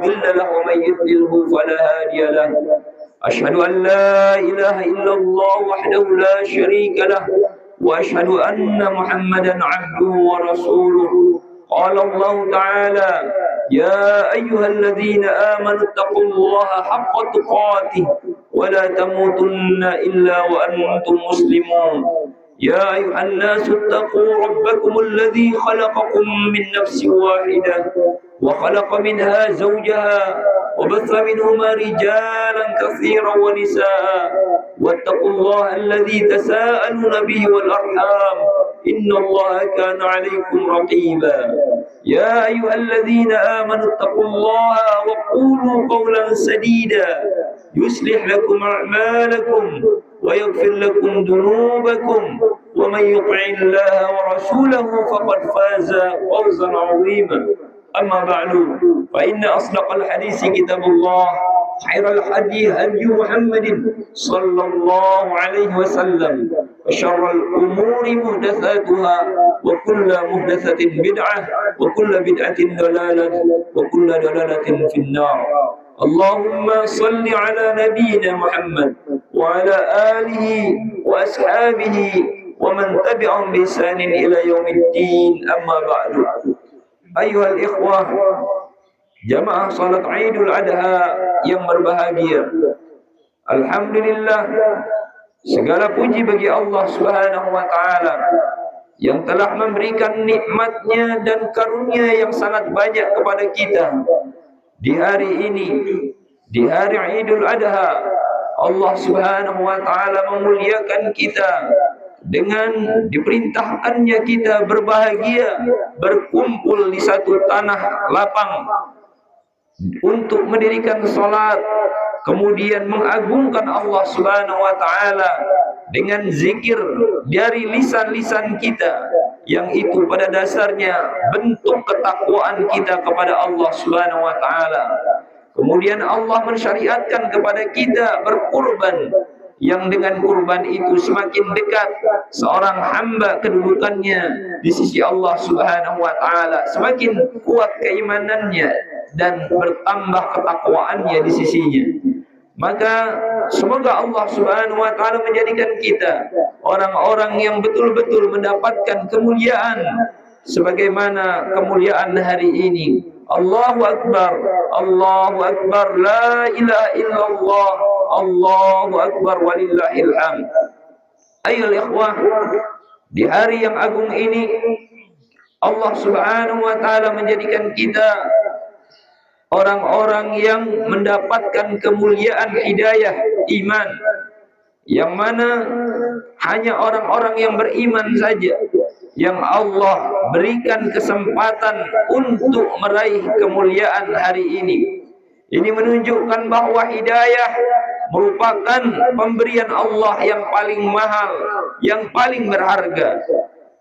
مضل له ومن يضلله فلا هادي له. أشهد أن لا إله إلا الله وحده لا شريك له وأشهد أن محمدا عبده ورسوله. قال الله تعالى: يا أيها الذين آمنوا اتقوا الله حق تقاته ولا تموتن إلا وأنتم مسلمون. يا أيها الناس اتقوا ربكم الذي خلقكم من نفس واحدة وخلق منها زوجها وبث منهما رجالا كثيرا ونساء واتقوا الله الذي تساءلون به والأرحام إن الله كان عليكم رقيبا. يا أيها الذين آمنوا اتقوا الله وقولوا قولا سديدا يصلح لكم أعمالكم ويغفر لكم ذنوبكم ومن يطع الله ورسوله فقد فاز فوزا عظيما. أما بعد فإن أصدق الحديث كتاب الله، خير الهدي هدي محمد صلى الله عليه وسلم، وشر الأمور محدثاتها وكل محدثة بدعة وكل بدعة ضلالة وكل ضلالة في النار. اللهم صل على نبينا محمد وعلى آله وأصحابه ومن تبعهم بإحسان إلى يوم الدين. أما بعد. أيها الإخوة, jamaah salat Idul Adha yang berbahagia, alhamdulillah, segala puji bagi Allah Subhanahu wa taala yang telah memberikan nikmatnya dan karunia yang sangat banyak kepada kita. Di hari ini, di hari Idul Adha, Allah Subhanahu wa taala memuliakan kita dengan diperintahkannya kita berbahagia, berkumpul di satu tanah lapang untuk mendirikan salat, kemudian mengagungkan Allah Subhanahu wa taala dengan zikir dari lisan-lisan kita, yang itu pada dasarnya bentuk ketakwaan kita kepada Allah Subhanahu wa taala. Kemudian Allah mensyariatkan kepada kita berkurban, yang dengan kurban itu semakin dekat seorang hamba kedudukannya di sisi Allah Subhanahu wa taala, semakin kuat keimanannya dan bertambah ketakwaannya di sisinya. Maka semoga Allah Subhanahu wa taala menjadikan kita orang-orang yang betul-betul mendapatkan kemuliaan sebagaimana kemuliaan hari ini. Allahu Akbar, Allahu Akbar, la ilaha illallah, Allahu Akbar, walillahil hamd. Ayolah ikhwah, di hari yang agung ini Allah Subhanahu wa taala menjadikan kita orang-orang yang mendapatkan kemuliaan hidayah iman, yang mana hanya orang-orang yang beriman saja yang Allah berikan kesempatan untuk meraih kemuliaan hari ini. Ini menunjukkan bahwa hidayah merupakan pemberian Allah yang paling mahal, yang paling berharga.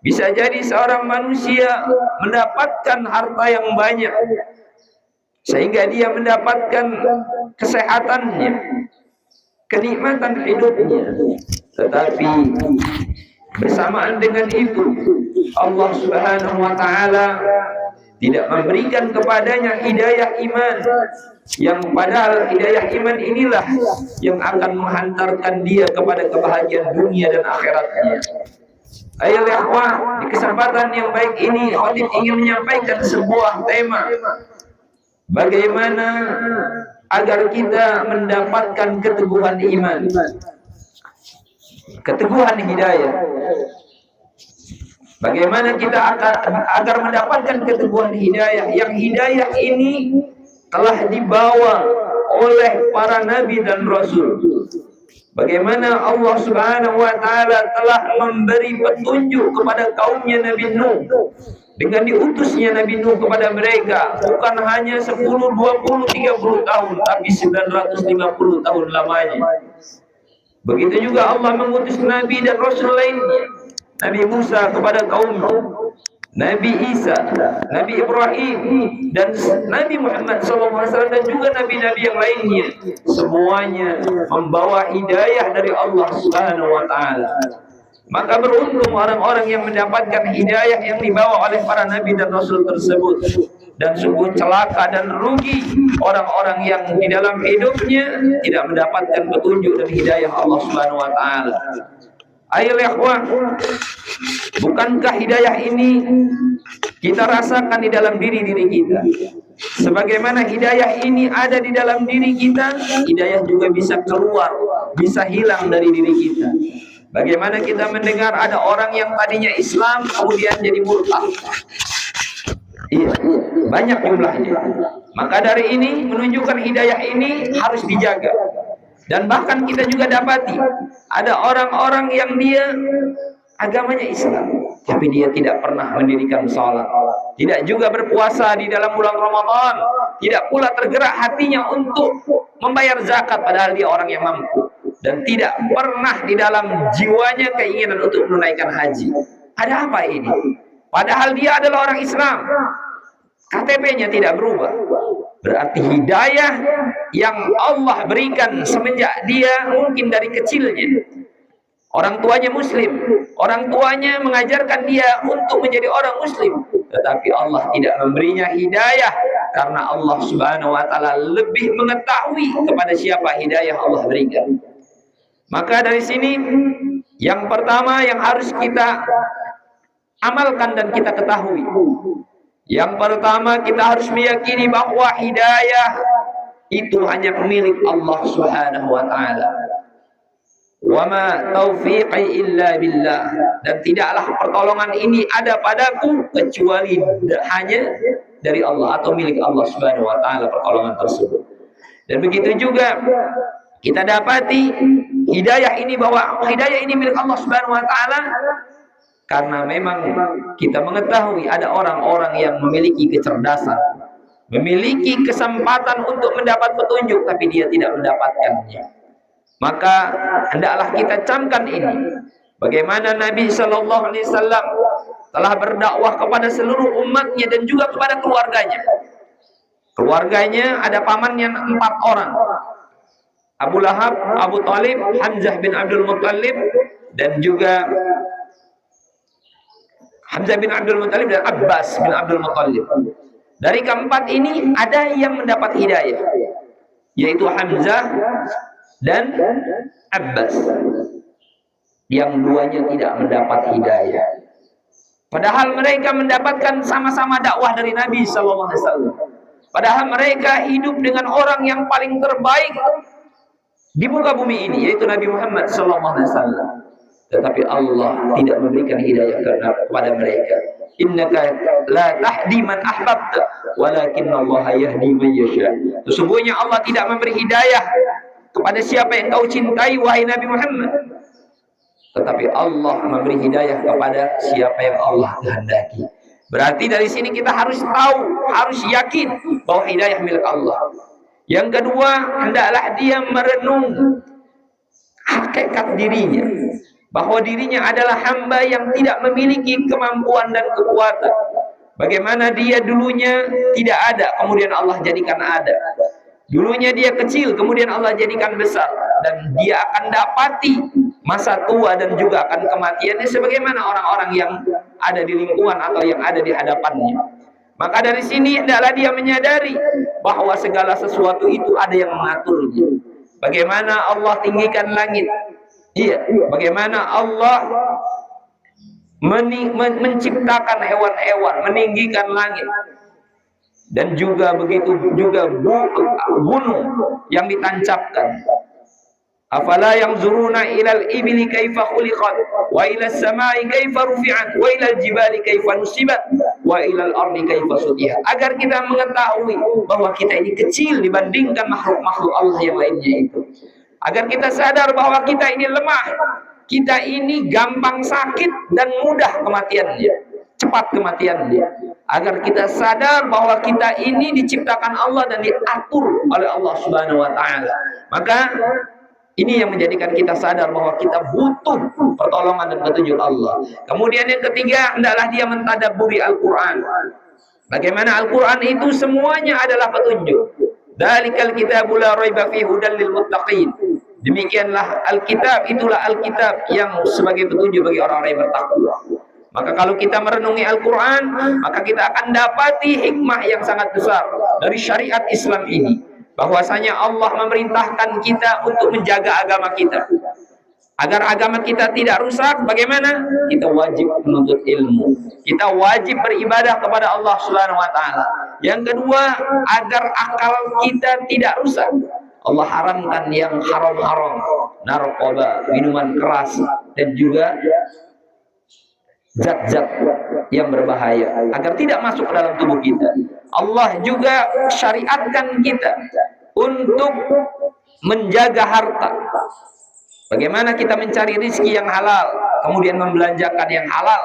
Bisa jadi seorang manusia mendapatkan harta yang banyak sehingga dia mendapatkan kesehatannya, kenikmatan hidupnya, tetapi bersamaan dengan itu Allah Subhanahu wa taala tidak memberikan kepadanya hidayah iman, yang padahal hidayah iman inilah yang akan menghantarkan dia kepada kebahagiaan dunia dan akhiratnya. Ayolah ikhwah, di kesempatan yang baik ini khatib ingin menyampaikan sebuah tema, bagaimana agar kita mendapatkan keteguhan iman, keteguhan hidayah. Bagaimana kita agar mendapatkan keteguhan hidayah, yang hidayah ini telah dibawa oleh para nabi dan rasul. Bagaimana Allah Subhanahu wa taala telah memberi petunjuk kepada kaumnya Nabi Nuh dengan diutusnya Nabi Nuh kepada mereka, bukan hanya 10, 20, 30 tahun, tapi 950 tahun lamanya. Begitu juga Allah mengutus nabi dan rasul lainnya, Nabi Musa kepada kaumnya, Nabi Isa, Nabi Ibrahim, dan Nabi Muhammad SAW, dan juga nabi-nabi yang lainnya. Semuanya membawa hidayah dari Allah Subhanahu wa taala. Maka beruntung orang-orang yang mendapatkan hidayah yang dibawa oleh para nabi dan rasul tersebut. dan sungguh celaka dan rugi orang-orang yang di dalam hidupnya tidak mendapatkan petunjuk dan hidayah Allah Subhanahu wa taala. Ayo ikhwah, bukankah hidayah ini kita rasakan di dalam diri-diri kita? Sebagaimana hidayah ini ada di dalam diri kita, hidayah juga bisa keluar, bisa hilang dari diri kita. Bagaimana kita mendengar ada orang yang tadinya Islam kemudian jadi murtad? Iya, banyak jumlahnya. Maka dari ini menunjukkan hidayah ini harus dijaga. Dan bahkan kita juga dapati ada orang-orang yang dia agamanya Islam, tapi dia tidak pernah mendirikan sholat, tidak juga berpuasa di dalam bulan Ramadan, tidak pula tergerak hatinya untuk membayar zakat padahal dia orang yang mampu, dan tidak pernah di dalam jiwanya keinginan untuk menunaikan haji. Ada apa ini? Padahal dia adalah orang Islam, KTP-nya tidak berubah. Berarti hidayah yang Allah berikan semenjak dia mungkin dari kecilnya, orang tuanya muslim, orang tuanya mengajarkan dia untuk menjadi orang muslim, tetapi Allah tidak memberinya hidayah karena Allah Subhanahu wa taala lebih mengetahui kepada siapa hidayah Allah berikan. Maka dari sini yang pertama yang harus kita amalkan dan kita ketahui, yang pertama kita harus meyakini bahwa hidayah itu hanya milik Allah Subhanahu wa taala. Wa ma taufiqi illa billah, dan tidaklah pertolongan ini ada padaku kecuali hanya dari Allah atau milik Allah Subhanahu wa taala pertolongan tersebut. Dan begitu juga kita dapati hidayah ini, bahwa hidayah ini milik Allah Subhanahu wa taala karena memang kita mengetahui ada orang-orang yang memiliki kecerdasan, memiliki kesempatan untuk mendapat petunjuk tapi dia tidak mendapatkannya. Maka hendaklah kita camkan ini, bagaimana Nabi Shallallahu Alaihi Wasallam telah berdakwah kepada seluruh umatnya dan juga kepada keluarganya. Keluarganya ada pamannya 4 orang, Abu Lahab, Abu Talib, Hamzah bin Abdul Muttalib, dan juga Hamzah bin Abdul Muttalib dan Abbas bin Abdul Muttalib. Dari keempat ini ada yang mendapat hidayah, yaitu Hamzah dan Abbas. Yang duanya tidak mendapat hidayah. Padahal mereka mendapatkan sama-sama dakwah dari Nabi SAW. Padahal mereka hidup dengan orang yang paling terbaik di muka bumi ini, yaitu Nabi Muhammad SAW. Tetapi Allah tidak memberikan hidayah kepada mereka. Innaka la tahdi man ahbabta, walakinallaha yahdi man yasha. Sesungguhnya Allah tidak memberi hidayah kepada siapa yang kau cintai, wahai Nabi Muhammad. Tetapi Allah memberi hidayah kepada siapa yang Allah kehendaki. Berarti dari sini kita harus tahu, harus yakin bahwa hidayah milik Allah. Yang kedua, hendaklah dia merenung hakikat dirinya, bahwa dirinya adalah hamba yang tidak memiliki kemampuan dan kekuatan. Bagaimana dia dulunya tidak ada, kemudian Allah jadikan ada. Dulunya dia kecil, kemudian Allah jadikan besar. Dan dia akan dapati masa tua dan juga akan kematiannya sebagaimana orang-orang yang ada di lingkungan atau yang ada di hadapannya. Maka dari sini hendaklah dia menyadari bahwa segala sesuatu itu ada yang mengaturnya. Bagaimana Allah tinggikan langit, iya, bagaimana Allah menciptakan hewan-hewan, meninggikan langit, dan juga begitu juga gunung yang ditancapkan. Afala yanzuruna ilal ibli kaifa khuliqat, wa ilal samai kaifa rufi'at, wa ilal jibali kaifa nusibat, wa ilal ardi kaifa sutihat. Agar kita mengetahui bahwa kita ini kecil dibandingkan makhluk-makhluk Allah yang lainnya itu. Agar kita sadar bahwa kita ini lemah, kita ini gampang sakit dan mudah kematiannya, cepat kematiannya. Agar kita sadar bahwa kita ini diciptakan Allah dan diatur oleh Allah Subhanahu wa taala. Maka ini yang menjadikan kita sadar bahwa kita butuh pertolongan dan petunjuk Allah. Kemudian yang ketiga, hendaklah dia mentadabburi Al-Quran. Bagaimana Al-Quran itu semuanya adalah petunjuk. Dzalikal kitabu la raiba fihi hudal lil muttaqin. Demikianlah Alkitab, itulah Alkitab yang sebagai petunjuk bagi orang-orang yang bertakwa. Maka kalau kita merenungi Al-Quran, maka kita akan dapati hikmah yang sangat besar dari syariat Islam ini. Bahwasanya Allah memerintahkan kita untuk menjaga agama kita. Agar agama kita tidak rusak, bagaimana? Kita wajib menuntut ilmu. Kita wajib beribadah kepada Allah Subhanahu wa taala. Yang kedua, agar akal kita tidak rusak, Allah haramkan yang haram-haram, narkoba, minuman keras, dan juga zat-zat yang berbahaya, agar tidak masuk ke dalam tubuh kita. Allah juga syariatkan kita untuk menjaga harta. Bagaimana kita mencari rezeki yang halal, kemudian membelanjakan yang halal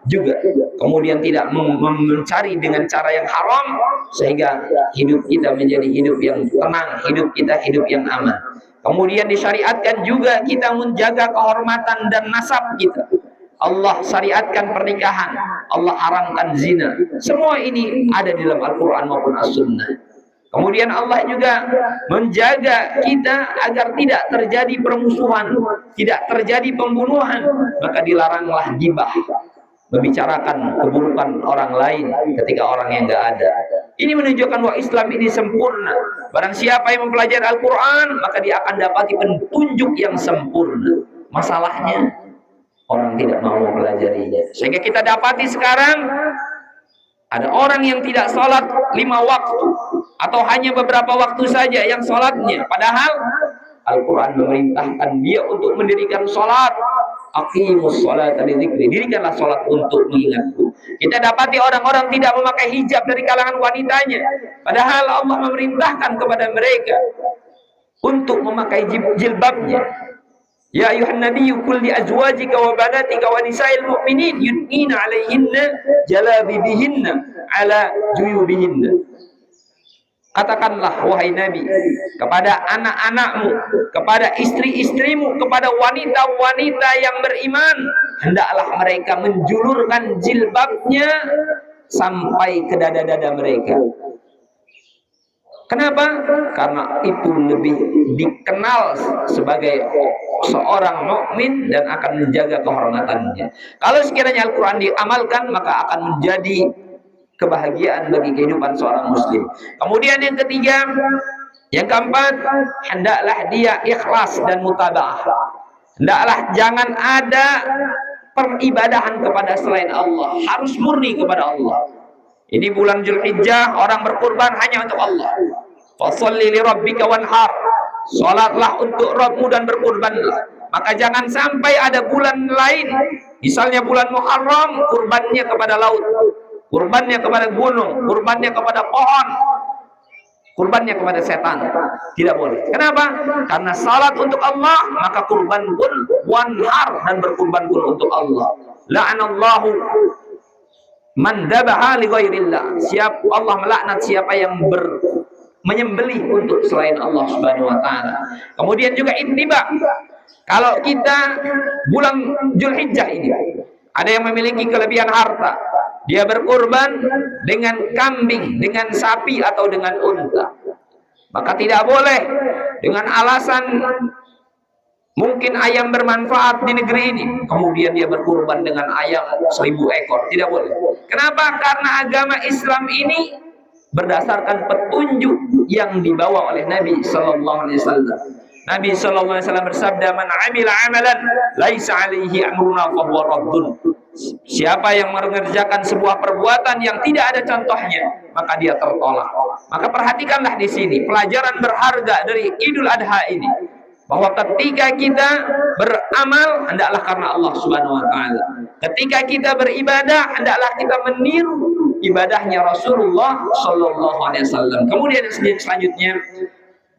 juga, kemudian tidak mencari dengan cara yang haram, sehingga hidup kita menjadi hidup yang tenang, hidup kita hidup yang aman. Kemudian disyariatkan juga kita menjaga kehormatan dan nasab kita. Allah syariatkan pernikahan, Allah haramkan zina. Semua ini ada di dalam Al-Quran maupun As-Sunnah. Kemudian Allah juga menjaga kita agar tidak terjadi permusuhan, tidak terjadi pembunuhan. Maka dilaranglah gibah, membicarakan keburukan orang lain ketika orang yang tidak ada. Ini menunjukkan bahwa Islam ini sempurna. Barang siapa yang mempelajari Al-Quran, maka dia akan dapati petunjuk yang sempurna. Masalahnya orang tidak mau mempelajarinya, sehingga kita dapati sekarang ada orang yang tidak sholat 5 waktu, atau hanya beberapa waktu saja yang sholatnya. Padahal Al-Quran memerintahkan dia untuk mendirikan sholat. Aqimus sholata lidzikri, dirikanlah sholat untuk mengingatku. Kita dapati orang-orang tidak memakai hijab dari kalangan wanitanya, padahal Allah memerintahkan kepada mereka untuk memakai jilbabnya. Ya ayuhan nabiyyu qul li azwajika wa banatika wa nisa'il mu'minin yudnina 'alaihinna jalabibihinna 'ala juyubihinna. Katakanlah wahai Nabi kepada anak-anakmu, kepada istri-istrimu, kepada wanita-wanita yang beriman, hendaklah mereka menjulurkan jilbabnya sampai ke dada-dada mereka. Kenapa? Karena itu lebih dikenal sebagai seorang mukmin dan akan menjaga kehormatannya. Kalau sekiranya Al-Quran diamalkan, maka akan menjadi kebahagiaan bagi kehidupan seorang muslim. Kemudian yang ketiga, yang keempat, hendaklah dia ikhlas dan mutaba'ah. Hendaklah jangan ada peribadahan kepada selain Allah, harus murni kepada Allah. Ini bulan Dzulhijjah, orang berkurban hanya untuk Allah. Fasholli li rabbika wanhar, salatlah untuk Rabbmu dan berkurbanlah. Maka jangan sampai ada bulan lain, misalnya bulan Muharram, kurbannya kepada laut, kurbannya kepada gunung, kurbannya kepada pohon, kurbannya kepada setan. Tidak boleh. Kenapa? Karena salat untuk Allah, maka kurban pun wanhar dan berkurban pun untuk Allah. La'anallahu man dzabaha li ghairillah. Allah melaknat siapa yang menyembelih untuk selain Allah Subhanahu wa taala. Kemudian juga ittiba. Kalau kita bulan Dzulhijjah ini ada yang memiliki kelebihan harta, dia berkurban dengan kambing, dengan sapi atau dengan unta, maka tidak boleh dengan alasan mungkin ayam bermanfaat di negeri ini, kemudian dia berkurban dengan ayam 1000 ekor. Tidak boleh. Kenapa? Karena agama Islam ini berdasarkan petunjuk yang dibawa oleh Nabi Sallallahu Alaihi Wasallam. Nabi Sallallahu Alaihi Wasallam bersabda, "Man amila amalan laisa alaihi amruna fahuwa raddun." Siapa yang mengerjakan sebuah perbuatan yang tidak ada contohnya, maka dia tertolak. Maka perhatikanlah di sini pelajaran berharga dari Idul Adha ini, bahwa ketika kita beramal, hendaklah karena Allah Subhanahu wa taala. Ketika kita beribadah, hendaklah kita meniru ibadahnya Rasulullah sallallahu alaihi wasallam. Kemudian selanjutnya,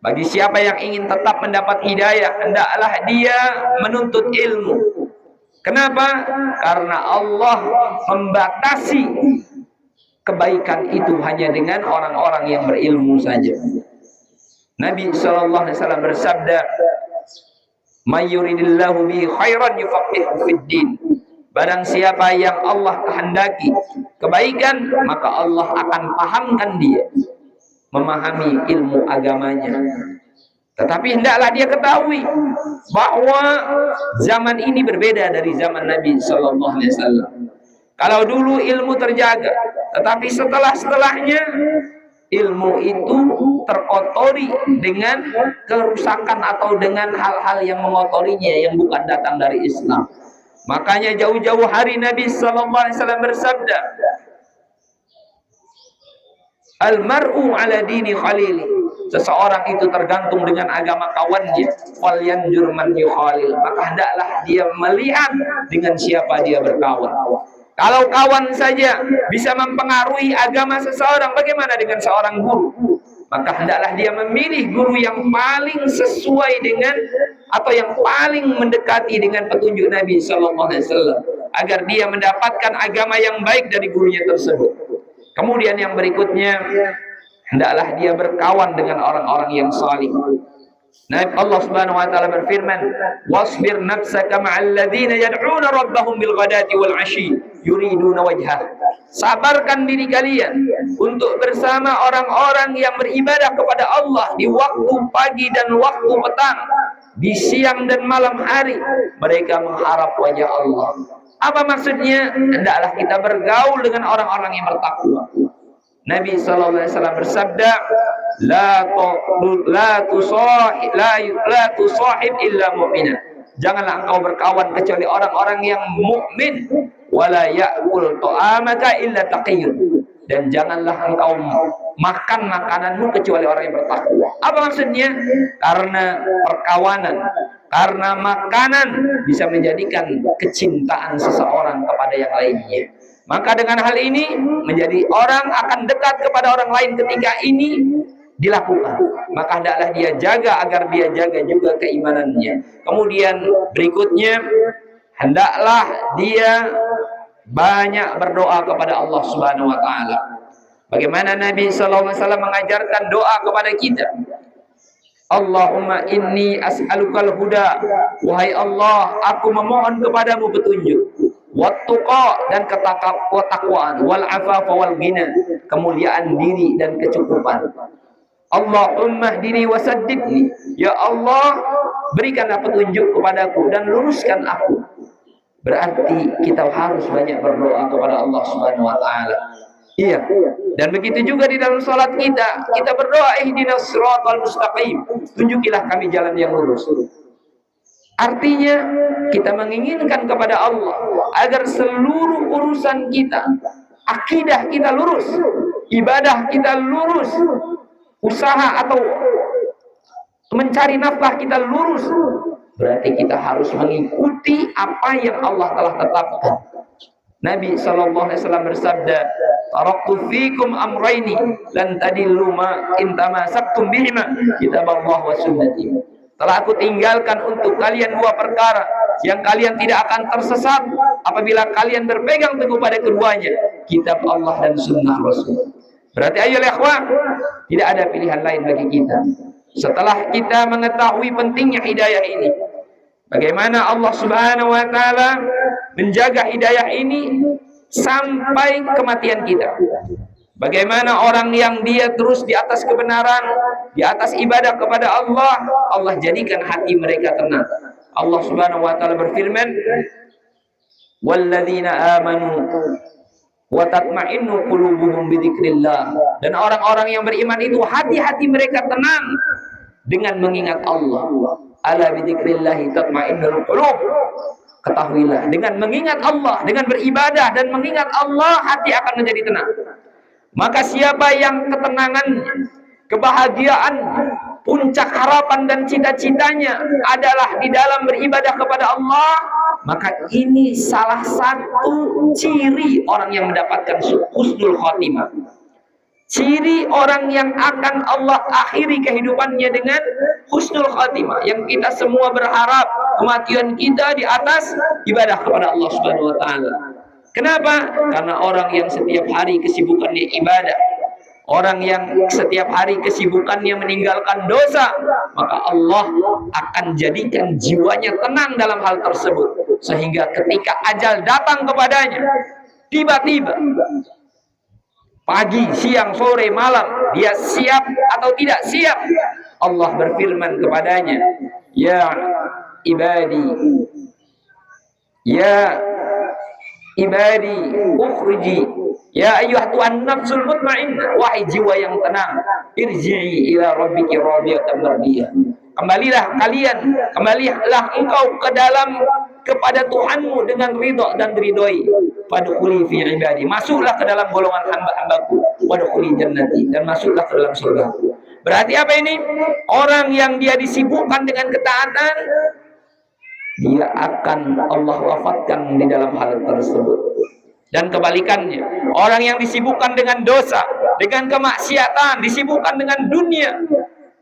bagi siapa yang ingin tetap mendapat hidayah, hendaklah dia menuntut ilmu. Kenapa? Karena Allah membatasi kebaikan itu hanya dengan orang-orang yang berilmu saja. Nabi sallallahu alaihi wasallam bersabda, "May yuridillahu bihi khairan yufaqihu fid din." Barang siapa yang Allah kehendaki kebaikan, maka Allah akan pahamkan dia, memahami ilmu agamanya. Tetapi hendaklah dia ketahui bahwa zaman ini berbeda dari zaman Nabi sallallahu alaihi wasallam. Kalau dulu ilmu terjaga, tetapi setelahnya ilmu itu terkotori dengan kerusakan atau dengan hal-hal yang mengotorinya yang bukan datang dari Islam. Makanya jauh-jauh hari Nabi sallallahu alaihi wasallam bersabda, "Al-mar'u ala dini khalili." Seseorang itu tergantung dengan agama kawannya. Falyanjur man yukhalil. Maka hendaklah dia melihat dengan siapa dia berkawan. Kalau kawan saja bisa mempengaruhi agama seseorang, bagaimana dengan seorang guru? Maka hendaklah dia memilih guru yang paling sesuai dengan atau yang paling mendekati dengan petunjuk Nabi sallallahu alaihi wasallam agar dia mendapatkan agama yang baik dari gurunya tersebut. Kemudian yang berikutnya, hendaklah dia berkawan dengan orang-orang yang salih. Nah, Allah Subhanahu wa taala berfirman, "Wasbir nafsaka ma'al ladzina yad'una rabbahum bil ghadati wal 'ashyi yuriduna wajhah." Sabarkan diri kalian untuk bersama orang-orang yang beribadah kepada Allah di waktu pagi dan waktu petang, di siang dan malam hari. Mereka mengharap wajah Allah. Apa maksudnya? Hendaklah kita bergaul dengan orang-orang yang bertakwa. Nabi sallallahu alaihi wasallam bersabda, la tusahib illa mu'mina. Janganlah engkau berkawan kecuali orang-orang yang mukmin. Wala ya'kul ta'amaka illa taqiyyun. Dan janganlah engkau makan makananmu kecuali orang yang bertakwa. Apa maksudnya? Karena perkawanan, karena makanan bisa menjadikan kecintaan seseorang kepada yang lainnya. Maka dengan hal ini menjadi orang akan dekat kepada orang lain ketika ini dilakukan. Maka hendaklah dia jaga agar dia jaga juga keimanannya. Kemudian berikutnya, hendaklah dia banyak berdoa kepada Allah Subhanahu wa taala. Bagaimana Nabi sallallahu alaihi wasallam mengajarkan doa kepada kita? Allahumma inni as'alukal huda. Wahai Allah, aku memohon kepadamu petunjuk. Wattuqa, dan ketakwaan, wal afafa wal ghina, kemuliaan diri dan kecukupan. Allahumma hdini wasaddidni. Ya Allah, berikanlah petunjuk kepadaku dan luruskan aku. Berarti kita harus banyak berdoa kepada Allah Subhanahu wa taala. Iya. Dan begitu juga di dalam salat kita berdoa, ihdinas siratal mustaqim. Tunjukilah kami jalan yang lurus. Artinya kita menginginkan kepada Allah agar seluruh urusan kita, akidah kita lurus, ibadah kita lurus, usaha atau mencari nafkah kita lurus. Berarti kita harus mengikuti apa yang Allah telah tetapkan. Nabi sallallahu alaihi wasallam bersabda, "Taraktu fikum amrayni lan tadillu ma in tamassaktum bihima, kitaballah wa sunnati." Telah aku tinggalkan untuk kalian dua perkara yang kalian tidak akan tersesat apabila kalian berpegang teguh pada keduanya, kitab Allah dan sunnah Rasul. Berarti ayo ikhwan, tidak ada pilihan lain bagi kita. Setelah kita mengetahui pentingnya hidayah ini, bagaimana Allah Subhanahu wa taala menjaga hidayah ini sampai kematian kita. Bagaimana orang yang dia terus di atas kebenaran, di atas ibadah kepada Allah, Allah jadikan hati mereka tenang. Allah Subhanahu wa taala berfirman, "Walladzina amanu wa tatma'innu qulubuhum bidzikrillah." Dan orang-orang yang beriman itu hati-hati mereka tenang dengan mengingat Allah. Ala bidzikrillah tatma'innul qulub. Ketahuilah, dengan mengingat Allah, dengan beribadah dan mengingat Allah, hati akan menjadi tenang. Maka siapa yang ketenangannya, kebahagiaannya, puncak harapan dan cita-citanya adalah di dalam beribadah kepada Allah, maka ini salah satu ciri orang yang mendapatkan husnul khotimah. Ciri orang yang akan Allah akhiri kehidupannya dengan husnul khotimah, yang kita semua berharap kematian kita di atas ibadah kepada Allah Subhanahu wa taala. Kenapa? Karena orang yang setiap hari kesibukannya ibadah, orang yang setiap hari kesibukannya meninggalkan dosa, maka Allah akan jadikan jiwanya tenang dalam hal tersebut. Sehingga ketika ajal datang kepadanya, tiba-tiba, pagi, siang, sore, malam, dia siap atau tidak siap, Allah berfirman kepadanya, "Ya ibadi, ya ibadi ukhriji ya ayyuhatuhan nafsul mutmainnah, wahai jiwa yang tenang, irji'i ila rabbiki radiyatan mardiyah. Kembalilah engkau ke dalam kepada Tuhanmu dengan ridha dan diridhoi. Fadkhuli fi ibadi, masuklah ke dalam golongan hamba-hambaku. Wadkhuli jannati, dan masuklah ke dalam surga. Berarti apa ini? Orang yang dia disibukkan dengan ketaatan, dia akan Allah wafatkan di dalam hal tersebut. Dan kebalikannya, orang yang disibukkan dengan dosa, dengan kemaksiatan, disibukkan dengan dunia,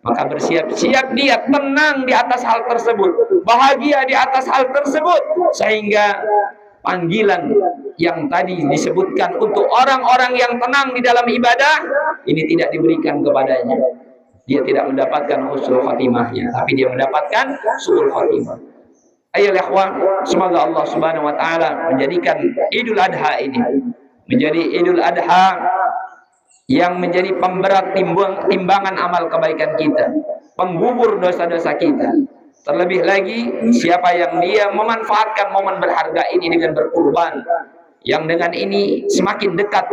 maka bersiap-siap dia tenang di atas hal tersebut, bahagia di atas hal tersebut, sehingga panggilan yang tadi disebutkan untuk orang-orang yang tenang di dalam ibadah ini tidak diberikan kepadanya. Dia tidak mendapatkan husnul khatimahnya, tapi dia mendapatkan su'ul khatimah. Ayo ikhwan, semoga Allah Subhanahu wa taala menjadikan Idul Adha ini menjadi Idul Adha yang menjadi pemberat timbangan amal kebaikan kita, penggugur dosa-dosa kita. Terlebih lagi siapa yang dia memanfaatkan momen berharga ini dengan berkurban, yang dengan ini semakin dekat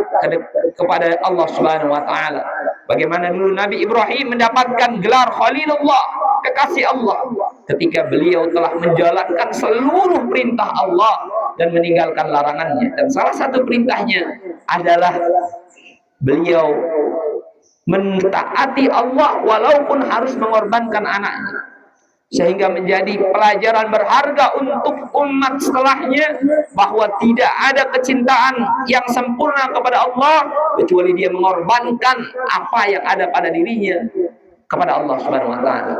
kepada Allah Subhanahu wa taala. Bagaimana dulu Nabi Ibrahim mendapatkan gelar Khalilullah, kekasih Allah, ketika beliau telah menjalankan seluruh perintah Allah dan meninggalkan larangannya. Dan salah satu perintahnya adalah beliau mentaati Allah walaupun harus mengorbankan anaknya. Sehingga menjadi pelajaran berharga untuk umat setelahnya, bahwa tidak ada kecintaan yang sempurna kepada Allah kecuali dia mengorbankan apa yang ada pada dirinya kepada Allah Subhanahu wa taala.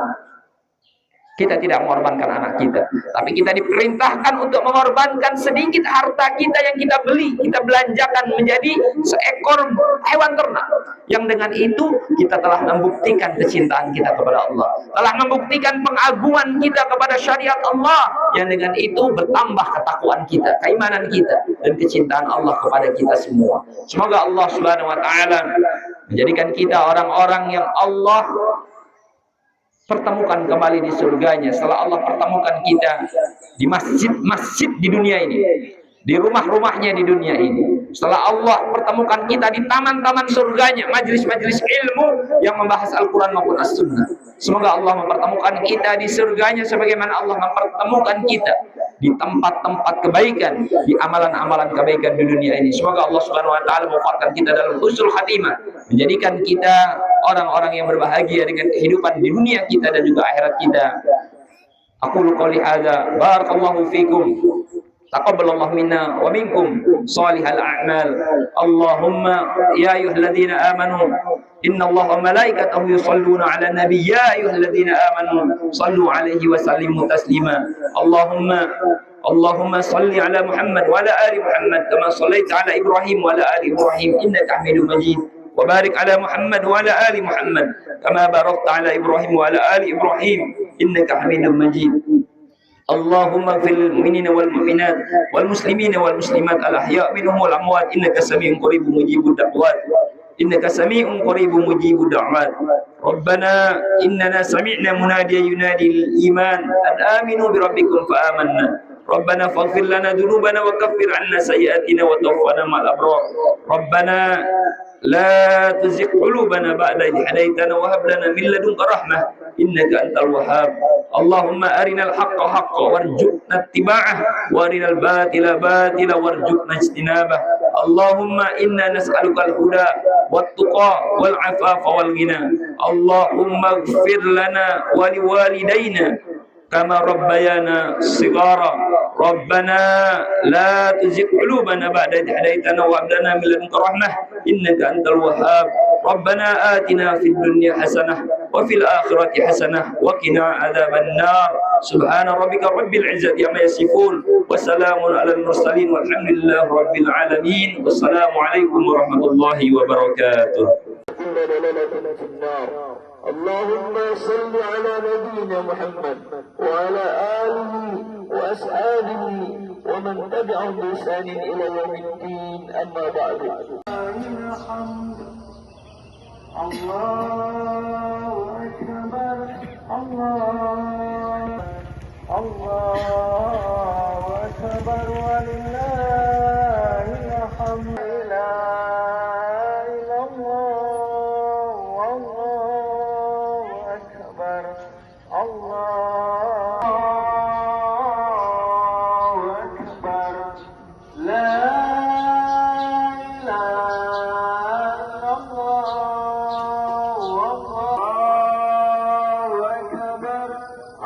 Kita tidak mengorbankan anak kita, tapi kita diperintahkan untuk mengorbankan sedikit harta kita yang kita beli, kita belanjakan menjadi seekor hewan ternak. Yang dengan itu kita telah membuktikan kecintaan kita kepada Allah, telah membuktikan pengagungan kita kepada syariat Allah. Yang dengan itu bertambah ketakwaan kita, keimanan kita, dan kecintaan Allah kepada kita semua. Semoga Allah Subhanahu wa taala menjadikan kita orang-orang yang Allah pertemukan kembali di surganya, setelah Allah pertemukan kita di masjid-masjid di dunia ini, di rumah-rumahnya di dunia ini. Setelah Allah pertemukan kita di taman-taman surganya, majlis-majlis ilmu yang membahas Al-Quran maupun As-Sunnah. Semoga Allah mempertemukan kita di surganya sebagaimana Allah mempertemukan kita di tempat-tempat kebaikan, di amalan-amalan kebaikan di dunia ini. Semoga Allah Subhanahu wa taala mewafatkan kita dalam husnul khatimah, menjadikan kita orang-orang yang berbahagia dengan kehidupan di dunia kita dan juga akhirat kita. Aqulu qouli hadza, barakallahu fikum, taqabbalallahu minna wa minkum shalihal a'mal. Allahumma ya ayyuhalladzina amanu innallaha wa malaikatahu yusholluna 'alan nabiy ya ayyuhalladzina amanu shallu 'alaihi wa sallimu taslima. Allahumma salli 'ala Muhammad wa 'ala ali Muhammad kama shallaita 'ala Ibrahim wa 'ala ali Ibrahim innaka Hamidum Majid. Wa barik 'ala Muhammad wa 'ala ali Muhammad kama barakta 'ala Ibrahim wa 'ala ali Ibrahim innaka Hamidum Majid. Allahumma fil mu'minina wal mu'minat wal muslimina wal muslimat al ahya' minhum wal amwat innaka sami'un qaribun mujibud da'wat innaka sami'un qaribun mujibud da'wat. Rabbana innana sami'na munadiyan yunadi lil iman an aminu bi rabbikum fa amanna. Rabbana faghfir lana dhunubana wa kaffir 'anna sayyi'atina wa tawaffana ma'al abrar. Rabbana la tuzigh qulubana ba'da idh hadaytana wa hab lana min ladunka rahmah innaka antal wahhab. Allahumma arinal haqqa haqqan warzuqna ittiba'ah wa arinal batila batila warzuqna ijtinabah. Allahumma inna nas'aluka al-huda wat-tuqa wal-'afafa wal-ghina. Allahumma ighfir lana wa liwalidayna kama rabbayana shighara. Rabbana la tuzigh qulubana ba'da idh hadaytana wa hab lana min ladunka rahmah innaka antal wahhab. Rabbana atina fid dunya hasanah wa fil akhirati hasanah wa qina adzaban nar. Subhana rabbika rabbil izzati amma yasifun wa salamun alal mursalin walhamdulillahi rabbil alamin. Wassalamu alaikum warahmatullahi wabarakatuh. اللهم صل على نبينا محمد وعلى آله وأصحابه ومن تبعهم بإحسان إلى يوم الدين أما بعد. الله أكبر الله أكبر ولله أكبر الله أكبر لا إله إلا الله الله أكبر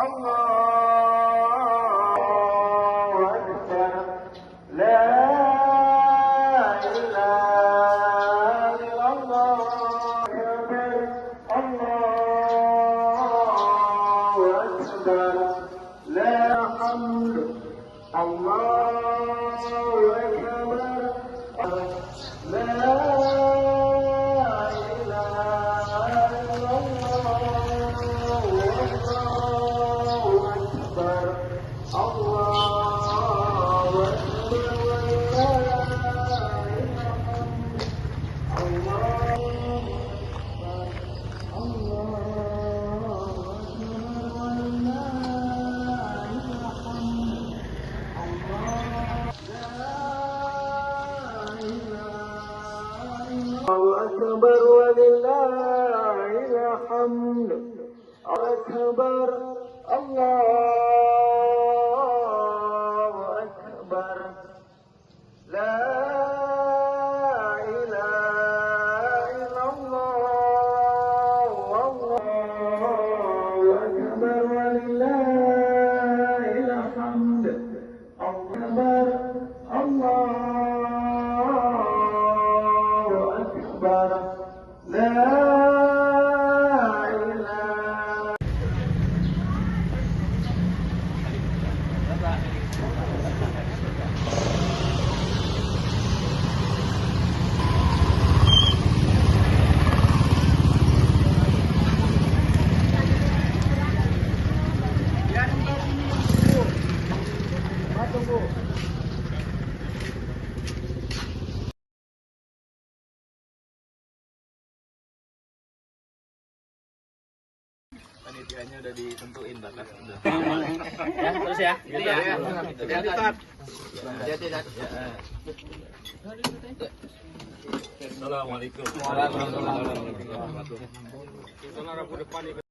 الله أكبر لا إله إلا الله أكبر الله أكبر لا حمد الله أكبر لا إله إلا الله أكبر الله أكبر أكبر ولله الحمد أكبر الله أكبر لا إله إلا الله الله أكبر ولله الحمد أكبر الله أكبر لا إله Panitianya udah ditentuin batas udah. Ya, terus ya. Gitu ya. Hati-hati, Tat. Hati-hati, Tat. Assalamualaikum warahmatullahi wabarakatuh.